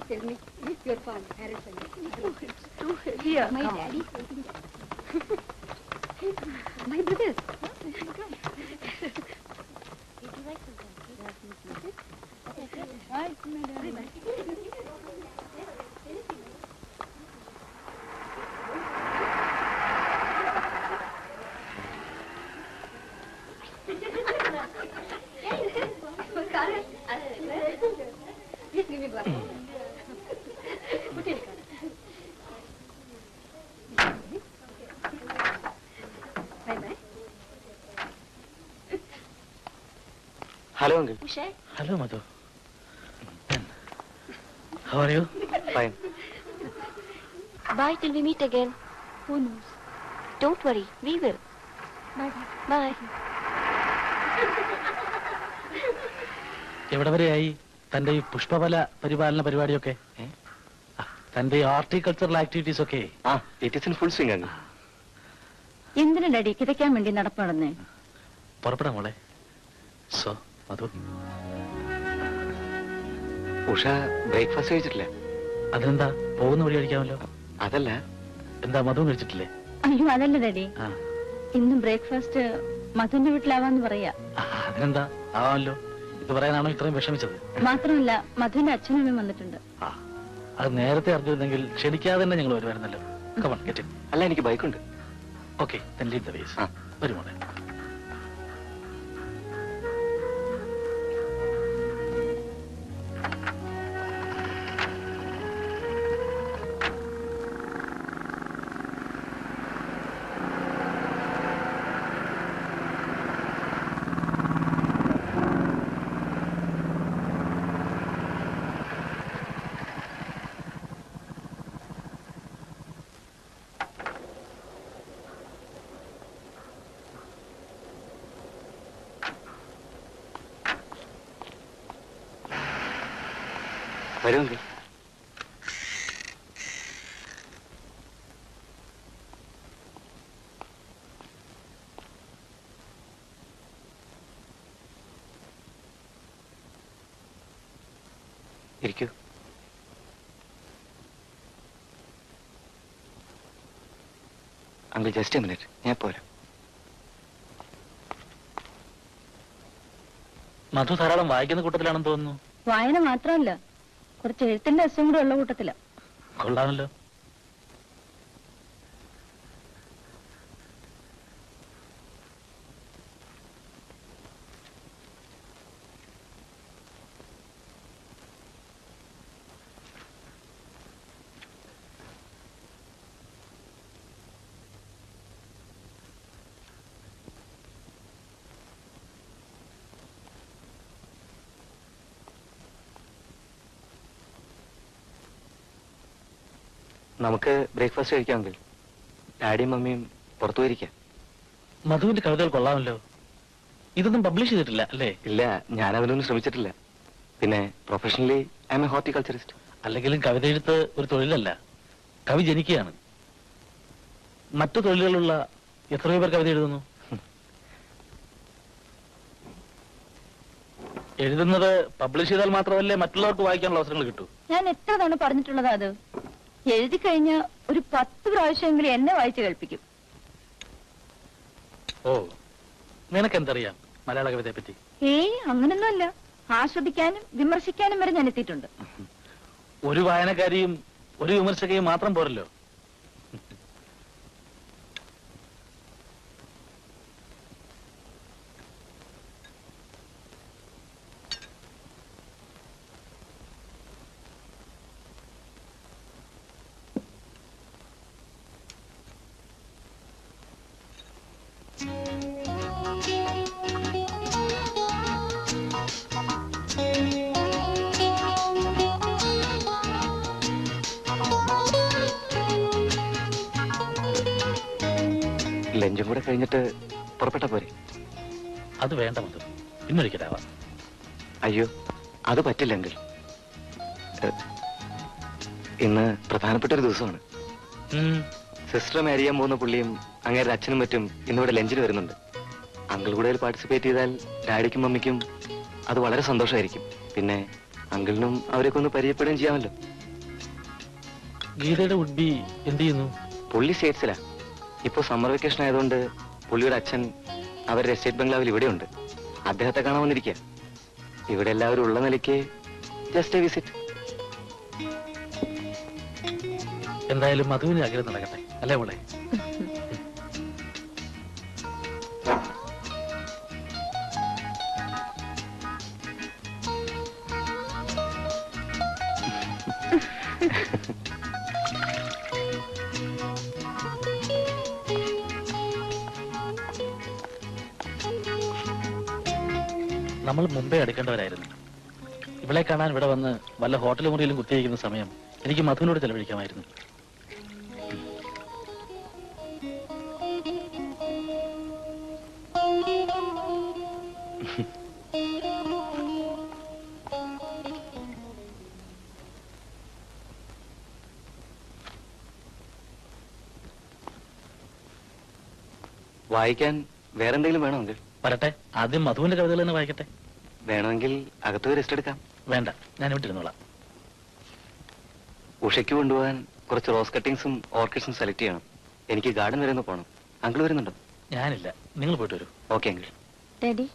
tell me, is your father, Harrison? Oh, it's too heavy. Here, my daddy. My brothers. Did you like something? Hi, my daddy. Please give me a glass. Put it. Bye-bye. Hello, Uncle. Ushay? Hello, Madhu. How are you? Fine. Bye till we meet again. Who knows? Don't worry, we will. Bye-bye. Bye. എവിടെ വരെയായി തന്റെ ഈ പുഷ്പഫല പരിപാലന പരിപാടിയൊക്കെ? തന്റെ ഈ horticultural activities ഒക്കെ? It is in full swing, Uncle. എന്തിനാ ഡാഡി കിതയ്ക്കാൻ വേണ്ടി നടപ്പാണെന്നേ? പുറപ്പെടാം മോളെ. സോ മധു, ഉഷ ബ്രേക്ക്ഫാസ്റ്റ് കഴിച്ചിട്ടില്ല. അതിനെന്താ, പോകുന്ന വഴി കഴിക്കാമല്ലോ. അതല്ല, എന്താ മധു കഴിച്ചിട്ടില്ലേ? അയ്യോ അതല്ല ഡാഡി, ഇന്ന് ബ്രേക്ക്ഫാസ്റ്റ് മധുന്റെ വീട്ടിലാവാന്ന് പറയാ. അതിനെന്താ, ആവാമല്ലോ. ഇത് പറയാനാണോ ഇത്രയും വിഷമിച്ചത്? മാത്രമല്ല മധുവിന്റെ അച്ഛനും അമ്മയും വന്നിട്ടുണ്ട്. അത് നേരത്തെ അറിഞ്ഞിരുന്നെങ്കിൽ ക്ഷണിക്കാതെ തന്നെ ഞങ്ങൾ വരുമായിരുന്നല്ലോ. Come on get in. അല്ല, എനിക്ക് ബൈക്കുണ്ട്. Okay, then lead the ways. വരൂ മോളെ. വരൂ അങ്കിൾ. ഇരിക്കൂ. അങ്കിൾ ജസ്റ്റ് എ മിനിറ്റ്, ഞാൻ പോരാ. മധു ധാരാളം വായിക്കുന്ന കൂട്ടത്തിലാണെന്ന് തോന്നുന്നു. വായന മാത്രമല്ല, കുറച്ച് എഴുത്തിന്റെ അസുഖം കൂടെ ഉള്ള കൂട്ടത്തില. കൊള്ളാമല്ലോ. നമുക്ക് ബ്രേക്ക്ഫാസ്റ്റ് കഴിക്കാം അങ്കിൾ. ഡാഡിയും മമ്മിയും പുറത്തു പോയിരിക്കാം. മധുവിന്റെ കവിതകൾ കൊള്ളാമല്ലോ. ഇതൊന്നും പബ്ലിഷ് ചെയ്തിട്ടില്ല അല്ലേ? ഇല്ല, ഞാൻ അതിനൊന്നും ശ്രമിച്ചിട്ടില്ല. പിന്നെ പ്രൊഫഷണലി ഐ എം എ ഹോർട്ടിക്കൾച്ചറിസ്റ്റ്. അല്ലെങ്കിലും കവിത എഴുത്ത് ഒരു തൊഴിലല്ല, കവി ജനിക്കുകയാണ്. മറ്റു തൊഴിലുകളുള്ള എത്രയോ പേർ കവിത എഴുതുന്നു. എഴുതുന്നത് പബ്ലിഷ് ചെയ്താൽ മാത്രമല്ലേ മറ്റുള്ളവർക്ക് വായിക്കാനുള്ള അവസരങ്ങൾ കിട്ടൂ. ഞാൻ എത്ര തവണ പറഞ്ഞിട്ടുള്ളതാ അത്. എഴുതി കഴിഞ്ഞ ഒരു 10 പ്രാവശ്യമെങ്കിലും എന്നെ വായിച്ചു കേൾപ്പിക്കും. ഓ, നിനക്കെന്തറിയാം മലയാള കവിതയെ പറ്റി? അങ്ങനൊന്നുമല്ല, ആസ്വദിക്കാനും വിമർശിക്കാനും വരെ ഞാൻ എത്തിയിട്ടുണ്ട്. ഒരു വായനക്കാരിയും ഒരു വിമർശകയും മാത്രം പോരല്ലോ. ലഞ്ചും കൂടെ കഴിഞ്ഞിട്ട് പുറപ്പെട്ട പോരെ? അത് വേണ്ട മധു, ഇന്നൊരിക്കലാവാം. അയ്യോ, അത് പറ്റില്ല അങ്കിൾ. ഇന്ന് പ്രധാനപ്പെട്ട ഒരു ദിവസമാണ്. സിസ്റ്റർ മാരി ചെയ്യാൻ പോകുന്ന പുള്ളിയും അങ്ങേരുടെ അച്ഛനും മറ്റും ഇന്നിവിടെ ലഞ്ചിന് വരുന്നുണ്ട്. അങ്കിൾ കൂടെ പാർട്ടിസിപ്പേറ്റ് ചെയ്താൽ ഡാഡിക്കും മമ്മിക്കും അത് വളരെ സന്തോഷമായിരിക്കും. പിന്നെ അങ്കിളിനും അവരെയൊക്കെ ഒന്ന് പരിചയപ്പെടുകയും ചെയ്യാമല്ലോ. ഗീതയുടെ ഉഡ്ബി എന്ത് ചെയ്യുന്നു? പുള്ളി സ്റ്റേറ്റ്സിലാ. ഇപ്പൊ സമ്മർ വെക്കേഷൻ ആയതുകൊണ്ട് പുള്ളിയുടെ അച്ഛൻ അവരുടെ എസ്റ്റേറ്റ് ബംഗ്ലാവിൽ ഇവിടെയുണ്ട്. അദ്ദേഹത്തെ കാണാൻ വന്നിരിക്കുക. ഇവിടെ എല്ലാവരും ഉള്ള നിലയ്ക്ക് ജസ്റ്റ് എ വിസിറ്റ്. എന്തായാലും മധുവിന് ആഗ്രഹം നടക്കട്ടെ, അല്ലേ മോളെ? നമ്മൾ മുമ്പേ അടുക്കേണ്ടവരായിരുന്നു. ഇവളെ കാണാൻ ഇവിടെ വന്ന് വല്ല ഹോട്ടൽ മുറിയിലും കുത്തിയിരിക്കുന്ന സമയം എനിക്ക് മധുവിനോട് ചെലവഴിക്കാമായിരുന്നു. വായിക്കാൻ വേറെന്തെങ്കിലും വേണോ അങ്കിൾ? വരട്ടെ, ആദ്യം മധുവിന്റെ കവിതകൾ തന്നെ വായിക്കട്ടെ. വേണമെങ്കിൽ അകത്ത് റെസ്റ്റ് എടുക്കാം. വേണ്ട, ഞാൻ വിട്ടിരുന്നോളാം. ഉഷയ്ക്ക് കൊണ്ടുപോകാൻ കുറച്ച് റോസ് കട്ടിങ്സും ഓർക്കിഡ്സും സെലക്ട് ചെയ്യണം. എനിക്ക് ഗാർഡൻ വരെ ഒന്ന് പോകണം. അങ്കിൾ വരുന്നുണ്ടോ? ഞാനില്ല, നിങ്ങൾ പോയിട്ട് വരൂ. Okay uncle. Daddy,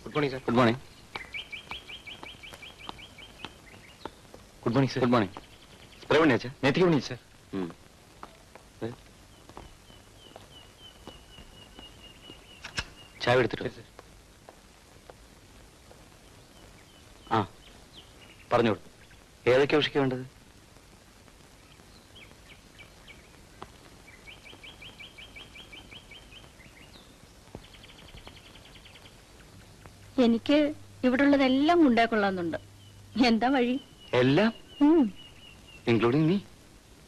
good morning sir. Good morning. Good morning sir. Good morning. Spray പണിയാച്ചാ? നേരത്തേക്ക് പണിയാ സർ. ചായ എടുത്തിട്ട് ആ പറഞ്ഞോളൂ. ഏതൊക്കെ ഉഷയ്ക്ക് വേണ്ടത്? എനിക്ക് ഇവിടെ ഉള്ളതെല്ലാം ഉണ്ടാക്കൊള്ളാന്നുണ്ട്. എന്താ വഴി? എല്ലാം ഇൻക്ലൂഡിങ് നീ.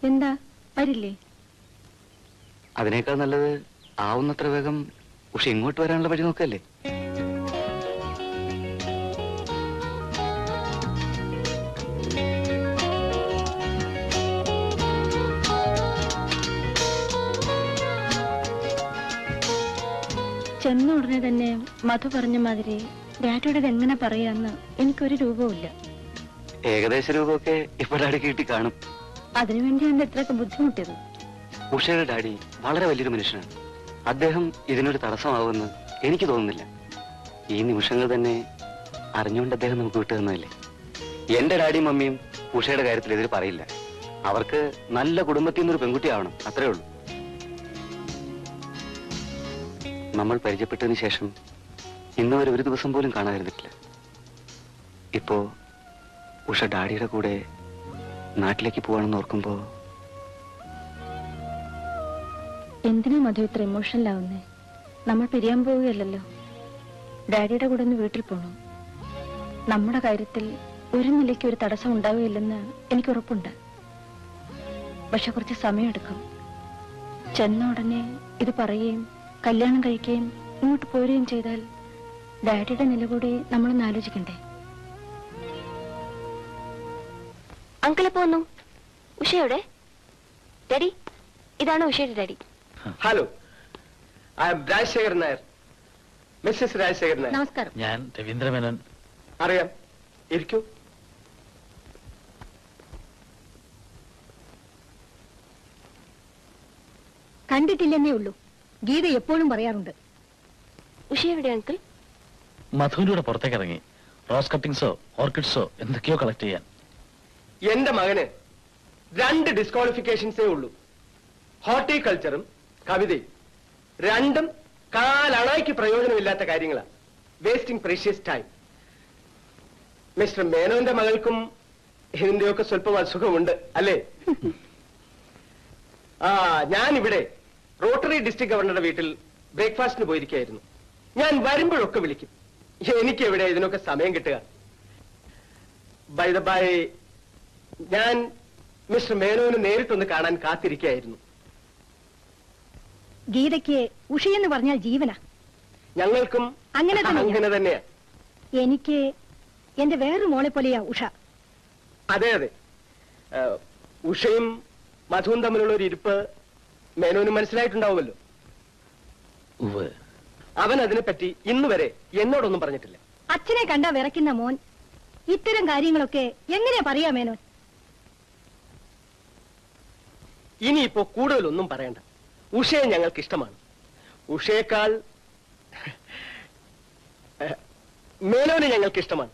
എന്താ വരില്ലേ? അതിനേക്കാൾ നല്ലത് ആവുന്നത്ര വേഗം ഉഷ ഇങ്ങോട്ട് വരാനുള്ള വഴി നോക്കല്ലേ. ചെന്ന ഉടനെ തന്നെ മധു പറഞ്ഞ മാതിരി ഡാഡിയോട് എങ്ങനെ പറയാന്ന് എനിക്കൊരു രൂപമില്ല. ഏകദേശ രൂപമൊക്കെ ഇപ്പൊ ഡാഡി കിട്ടി കാണും. അതിനുവേണ്ടിയാണ് ഇത്രയൊക്കെ ബുദ്ധിമുട്ടിയത്. ഉഷയുടെ ഡാഡി വളരെ വലിയൊരു മനുഷ്യനാണ്. അദ്ദേഹം ഇതിനൊരു തടസ്സമാവുമെന്ന് എനിക്ക് തോന്നുന്നില്ല. ഈ നിമിഷങ്ങൾ തന്നെ അറിഞ്ഞുകൊണ്ട് അദ്ദേഹം നമുക്ക് വിട്ടു തന്നതല്ലേ. എന്റെ ഡാഡിയും മമ്മിയും ഉഷയുടെ കാര്യത്തിൽ എതിര് പറയില്ല. അവർക്ക് നല്ല കുടുംബത്തിൽ നിന്നൊരു പെൺകുട്ടിയാവണം, അത്രേ ഉള്ളൂ. നമ്മൾ പരിചയപ്പെട്ടതിന് ശേഷം ഇന്ന് വരെ ഒരു ദിവസം പോലും കാണാതിരുന്നിട്ടില്ല. ഇപ്പോ ഉഷ ഡാഡിയുടെ കൂടെ നാട്ടിലേക്ക് പോവാണെന്ന് ഓർക്കുമ്പോ എന്തിനാ മധു ഇത്ര ഇമോഷണലാവുന്നേ? നമ്മൾ പിരിയാൻ പോവുകയല്ലോ. ഡാഡിയുടെ കൂടെ ഒന്ന് വീട്ടിൽ പോകണം. നമ്മുടെ കാര്യത്തിൽ ഒരു നിലയ്ക്ക് ഒരു തടസ്സം ഉണ്ടാവുകയില്ലെന്ന് എനിക്ക് ഉറപ്പുണ്ട്. പക്ഷെ കുറച്ച് സമയമെടുക്കും. ചെന്ന ഉടനെ ഇത് പറയുകയും കല്യാണം കഴിക്കുകയും ഇങ്ങോട്ട് പോരുകയും ചെയ്താൽ ഡാഡിയുടെ നില കൂടി നമ്മളൊന്ന് ആലോചിക്കണ്ടേ? അങ്കിളെ പോന്നു. ഉഷയുടെ ഡാഡി, ഇതാണ് ഉഷയുടെ daddy. Hello, I am Rajasekharan Nair. Mrs Rajasekharan Nair. നമസ്കാരം. ഞാൻ രവീന്ദ്രമേനോൻ. അറിയാം, ഇരിക്കൂ. കണ്ടിട്ടില്ലെന്നേ ഉള്ളൂ. ഗീത എപ്പോഴും പറയാറുണ്ട്. ഉഷ എവിടെ അങ്കിൾ? മധുവിന്റെ കൂടെ പുറത്തേക്ക് ഇറങ്ങി റോസ് കട്ടിങ്സോ ഓർക്കിഡ്സോ എന്തൊക്കെയോ കളക്ട് ചെയ്യാൻ. എന്റെ മകന് 2 ഡിസ്ക്വാളിഫിക്കേഷൻസേ ഉള്ളൂ. ഹോർട്ടിക്കൾച്ചറും കവിതയും. രണ്ടും കാലണയ്ക്ക് പ്രയോജനമില്ലാത്ത കാര്യങ്ങളാണ്. Wasting precious time. മിസ്റ്റർ മേനോന്റെ മകൾക്കും ഇതിന്റെയൊക്കെ സ്വല്പം അസുഖമുണ്ട് അല്ലേ? ഞാൻ ഇവിടെ റോട്ടറി ഡിസ്ട്രിക്ട് ഗവർണറുടെ വീട്ടിൽ ബ്രേക്ക്ഫാസ്റ്റിന് പോയിരിക്കുകയായിരുന്നു. ഞാൻ വരുമ്പോഴൊക്കെ വിളിക്കും. എനിക്ക് എവിടെ ഇതിനൊക്കെ സമയം കിട്ടുക? ബൈ ദ ബൈ, ഞാൻ മിസ്റ്റർ മേനോന് നേരിട്ടൊന്ന് കാണാൻ കാത്തിരിക്കുകയായിരുന്നു. ഗീതയ്ക്ക് ഉഷയെന്ന് പറഞ്ഞാൽ ജീവനാ. ഞങ്ങൾക്കും അങ്ങനെ തന്നെയാ. എനിക്ക് എന്റെ വേറൊരു മോളെ പോലെയാ ഉഷ. അതെ അതെ, ഉഷയും മധുവും തമ്മിലുള്ള ഒരു ഇരിപ്പ് മേനോന് മനസ്സിലായിട്ടുണ്ടാവുമല്ലോ. അവൻ അതിനെപ്പറ്റി ഇന്ന് വരെ എന്നോടൊന്നും പറഞ്ഞിട്ടില്ല. അച്ഛനെ കണ്ടാ വിറയ്ക്കുന്ന മോൻ ഇത്തരം കാര്യങ്ങളൊക്കെ എങ്ങനെയാ പറയാ മേനോൻ? ഇനിയിപ്പോ കൂടുതലൊന്നും പറയണ്ട. ഉഷയെ ഞങ്ങൾക്ക് ഇഷ്ടമാണ്. ഉഷയേക്കാൾ മേനോനെ ഞങ്ങൾക്ക് ഇഷ്ടമാണ്.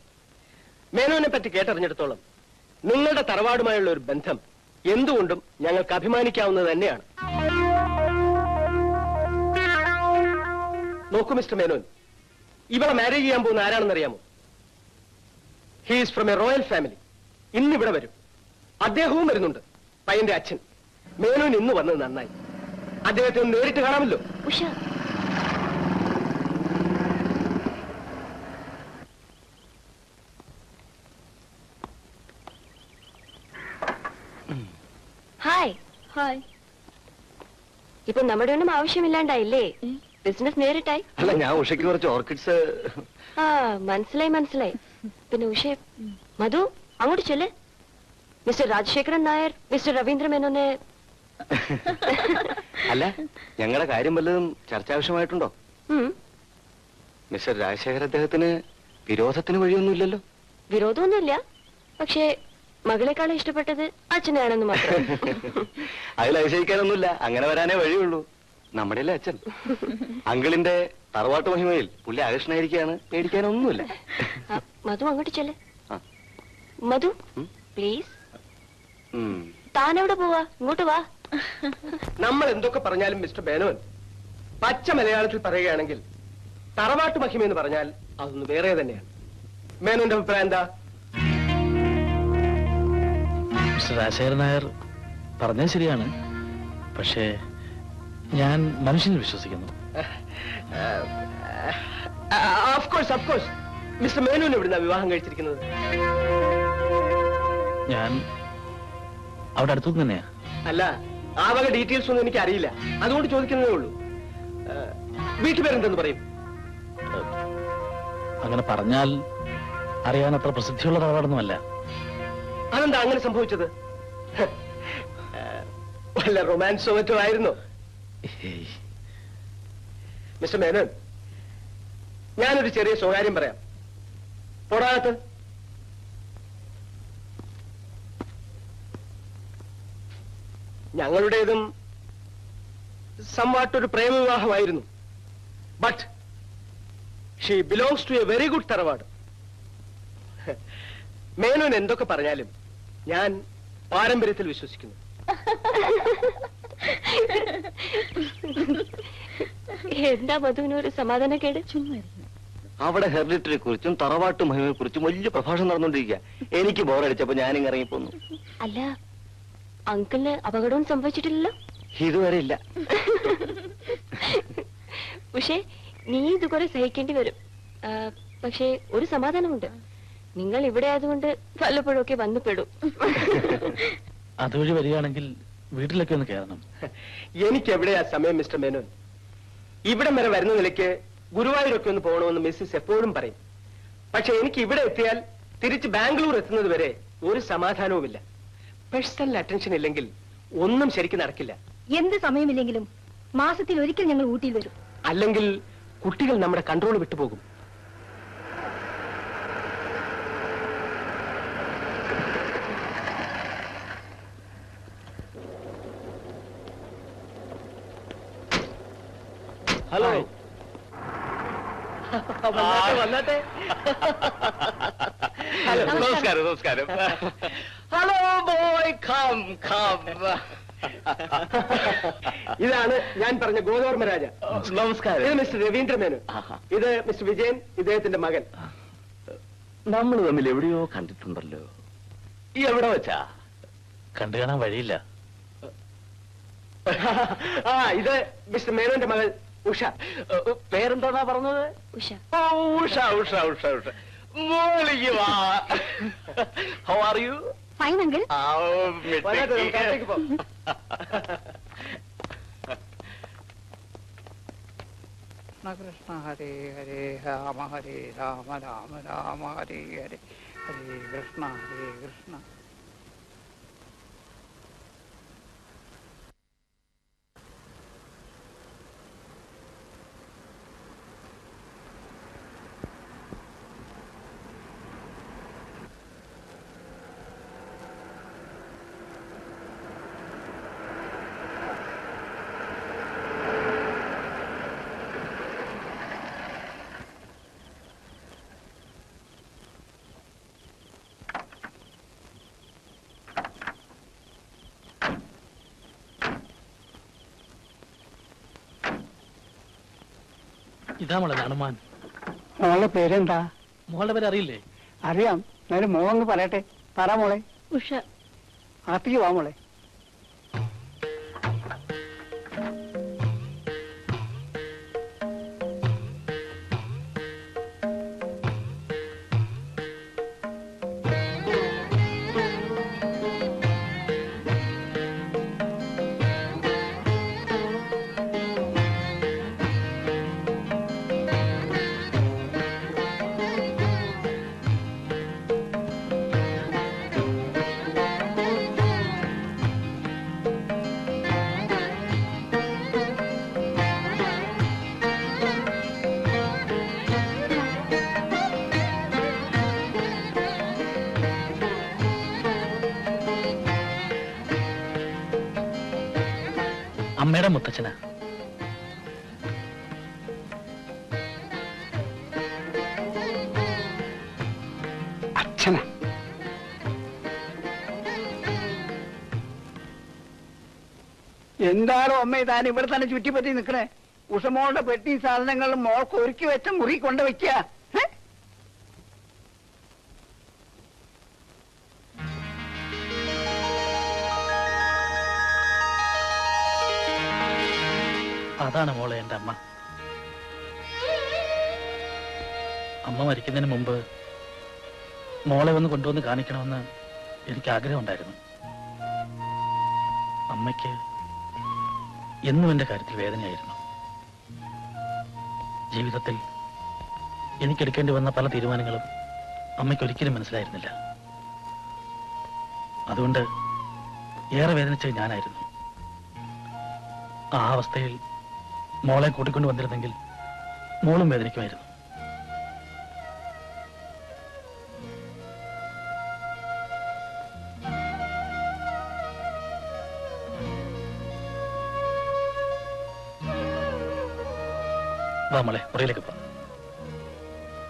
മേനോനെ പറ്റി കേട്ടറിഞ്ഞിടത്തോളം നിങ്ങളുടെ തറവാടുമായുള്ള ഒരു ബന്ധം എന്തുകൊണ്ടും ഞങ്ങൾക്ക് അഭിമാനിക്കാവുന്നത് തന്നെയാണ്. നോക്കൂ മിസ്റ്റർ മേനോൻ, ഇവളെ മാരേജ് ചെയ്യാൻ പോകുന്ന ആരാണെന്നറിയാമോ? He is from a royal family. ഇന്നിവിടെ വരും. അദ്ദേഹവും വരുന്നുണ്ട്, പയ്യന്റെ അച്ഛൻ. മേനോൻ ഇന്ന് വന്നത് നന്നായി. അദ്ദേഹത്തെ ഒന്ന് നേരിട്ട് കാണാമല്ലോ. ഉഷ, ഹായ്. ഹായ്. ഇപ്പൊ നമ്മുടെ ഒന്നും ആവശ്യമില്ലാണ്ടായില്ലേ? ബിസിനസ് നേരിട്ടായി. അല്ല, ഞാൻ ഉഷയ്ക്ക് കുറച്ച് ഓർക്കിഡ്സ്. മനസ്സിലായി. പിന്നെ ഉഷ, മധു അങ്ങോട്ട് ചെല്ല്. മിസ്റ്റർ രാജശേഖരൻ നായർ മിസ്റ്റർ രവീന്ദ്ര മേനോനെ. അല്ല, ഞങ്ങളുടെ കാര്യം വല്ലതും ചർച്ചാവശ്യമായിട്ടുണ്ടോ? മിസ്റ്റർ രാജശേഖർ അദ്ദേഹത്തിന് വിരോധത്തിന് വഴിയൊന്നുമില്ലല്ലോ? വിരോധമൊന്നുമില്ല, പക്ഷേ മകളെക്കാളും ഇഷ്ടപ്പെട്ടത് അച്ഛനെയാണെന്ന് മാത്രം. അതിൽ അതിശയിക്കാനൊന്നുമില്ല. അങ്ങനെ വരാനേ വഴിയുള്ളൂ. നമ്മുടെ അച്ഛൻ അങ്കിളിന്റെ തറവാട്ട് മഹിമയിൽ പുള്ളി ആകർഷണായിരിക്കാണ്. പേടിക്കാനൊന്നുമില്ല. മധു അങ്ങോട്ട് ചെല്ല്. മധു പ്ലീസ്. താൻ എവിടെ പോവാ? ഇങ്ങോട്ട് വാ. നമ്മൾ എന്തൊക്കെ പറഞ്ഞാലും മിസ്റ്റർ മേനോൻ, പച്ച മലയാളത്തിൽ പറയുകയാണെങ്കിൽ തറവാട്ട് മഹിമ എന്ന് പറഞ്ഞാൽ അതൊന്ന് വേറെ തന്നെയാണ്. മേനോന്റെ അഭിപ്രായം എന്താ? മിസ്റ്റർ രാജശേഖരൻ നായർ പറഞ്ഞത് ശരിയാണ്. പക്ഷേ ഞാൻ മനുഷ്യനിൽ വിശ്വസിക്കുന്നു. Of course. മിസ്റ്റർ മേനോൻ എവിടുന്നാ വിവാഹം കഴിച്ചിരിക്കുന്നത്? ഞാൻ അവിടെ അടുത്തു തന്നെയാ. അല്ല, ആ വക ഡീറ്റെയിൽസ് ഒന്നും എനിക്ക് അറിയില്ല. അതുകൊണ്ട് ചോദിക്കുന്നതേ ഉള്ളൂ. വീട്ടുപേരെന്തെന്ന് പറയും? അങ്ങനെ പറഞ്ഞാൽ അറിയാൻ അത്ര പ്രസിദ്ധിയുള്ള തറവാടൊന്നുമല്ല. അതെന്താ അങ്ങനെ സംഭവിച്ചത്? വല്ല റൊമാൻസോ മറ്റോ ആയിരുന്നോ? മിസ്റ്റർ മേനോൻ, ഞാനൊരു ചെറിയ സ്വകാര്യം പറയാം. പോടാകത്ത്. ഞങ്ങളുടേതും സംവാട്ടൊരു പ്രേമവിവാഹമായിരുന്നു. But she belongs to a very good tharavad. Menon എന്തൊക്കെ പറഞ്ഞാലും ഞാൻ പാരമ്പര്യത്തിൽ വിശ്വസിക്കുന്നു. എന്താ മധുവിനൊരു സമാധാനക്കേട്? അവിടെ ഹെറിഡിറ്ററിയെ കുറിച്ചും തറവാട്ട് മഹിമയെ കുറിച്ചും വലിയ പ്രഭാഷണം നടന്നുകൊണ്ടിരിക്കുക. എനിക്ക് ബോറടിച്ചപ്പോ ഞാനിങ്ങ് ഇറങ്ങിപ്പോന്നു. അല്ല, അങ്കിളിന് അപകടവും സംഭവിച്ചിട്ടില്ലല്ലോ? ഇതുവരെ ഇല്ല. പക്ഷേ നീ ഇത് കുറെ സഹിക്കേണ്ടി വരും. പക്ഷേ ഒരു സമാധാനമുണ്ട്, നിങ്ങൾ ഇവിടെ ആയതുകൊണ്ട് വല്ലപ്പോഴൊക്കെ വന്നു പെടും. അതുവഴി വരികയാണെങ്കിൽ വീട്ടിലൊക്കെ ഒന്ന് കയറണം. എനിക്ക് എവിടെയാ സമയം മിസ്റ്റർ മേനോൻ? ഇവിടം വരെ വരുന്ന നിലയ്ക്ക് ഗുരുവായൂരൊക്കെ ഒന്ന് പോകണമെന്ന് മിസ്സിസ് എപ്പോഴും പറയും. പക്ഷെ എനിക്ക് ഇവിടെ എത്തിയാൽ തിരിച്ച് ബാംഗ്ലൂർ എത്തുന്നത് വരെ ഒരു സമാധാനവുമില്ല. പേഴ്സണൽ അറ്റൻഷൻ ഇല്ലെങ്കിൽ ഒന്നും ശരിക്കും നടക്കില്ല. എന്ത് സമയമില്ലെങ്കിലും മാസത്തിൽ ഒരിക്കൽ ഞങ്ങൾ ഊട്ടിയിൽ വരും. അല്ലെങ്കിൽ കുട്ടികൾ നമ്മുടെ കൺട്രോൾ വിട്ടുപോകും. ഹലോ. വന്നാട്ടെ. ഹലോ. നമസ്കാരം. Hello boy, come. ഇതാണ് ഞാൻ പറഞ്ഞ ഗോദവർമ്മ രാജ. നമസ്കാരം. ഇത് മിസ്റ്റർ രവീന്ദ്ര മേനോൻ. ഇത് മിസ്റ്റർ വിജയൻ, ഇദ്ദേഹത്തിന്റെ മകൻ. നമ്മൾ തമ്മിൽ എവിടെയോ കണ്ടിട്ടുണ്ടല്ലോ. ഈ എവിടെ വെച്ചാ? കണ്ടു കാണാൻ വഴിയില്ല. ആ ഇത് മിസ്റ്റർ മേനോന്റെ മകൾ ഉഷ. പേരെന്താ പറഞ്ഞത്? ഉഷ. ഓ, ഉഷ ഉഷ ഉഷ ഉഷ. മോളിക്ക് വാ. How are you? Fine uncle. വരാതെ നമുക്ക് അകത്തേക്ക് പോകാം. കൃഷ്ണ ഹരേ ഹരേ രാമ ഹരേ രാമ രാമ രാമ ഹരേ ഹരേ ഹരേ കൃഷ്ണ ഹരേ കൃഷ്ണ. ഇതാ മോളെ ഹനുമാൻ. മോളുടെ പേരെന്താ? മോളുടെ പേര് അറിയില്ലേ? അറിയാം, എന്നാലും മോളൊന്ന് പറയട്ടെ. പറ മോളെ. ഉഷ. അകത്തേക്ക് വാ മോളെ. അമ്മയുടെ മുത്തച്ഛനാ. അച്ഛന. എന്താണോ അമ്മ താൻ ഇവിടെ തന്നെ ചുറ്റിപ്പറ്റി നിൽക്കണേ? ഉഷമോളുടെ പെട്ടി സാധനങ്ങളും മോൾക്ക് ഒരുക്കി വെച്ച മുറി കൊണ്ടുവയ്ക്കുക. അതാണ് മോളെ എൻ്റെ അമ്മ. അമ്മ മരിക്കുന്നതിന് മുമ്പ് മോളെ ഒന്ന് കൊണ്ടുവന്ന് കാണിക്കണമെന്ന് എനിക്ക് ആഗ്രഹമുണ്ടായിരുന്നു. അമ്മയ്ക്ക് എന്നും എൻ്റെ കാര്യത്തിൽ വേദനയായിരുന്നു. ജീവിതത്തിൽ എനിക്കെടുക്കേണ്ടി വന്ന പല തീരുമാനങ്ങളും അമ്മയ്ക്ക് ഒരിക്കലും മനസ്സിലായിരുന്നില്ല. അതുകൊണ്ട് ഏറെ വേദനിച്ചത് ഞാനായിരുന്നു. ആ അവസ്ഥയിൽ മോളെ കൂട്ടിക്കൊണ്ട് വന്നിരുന്നെങ്കിൽ മോളും വേദനിക്കുമായിരുന്നു. വാ മോളെ, മുറിയിലേക്ക് പോ.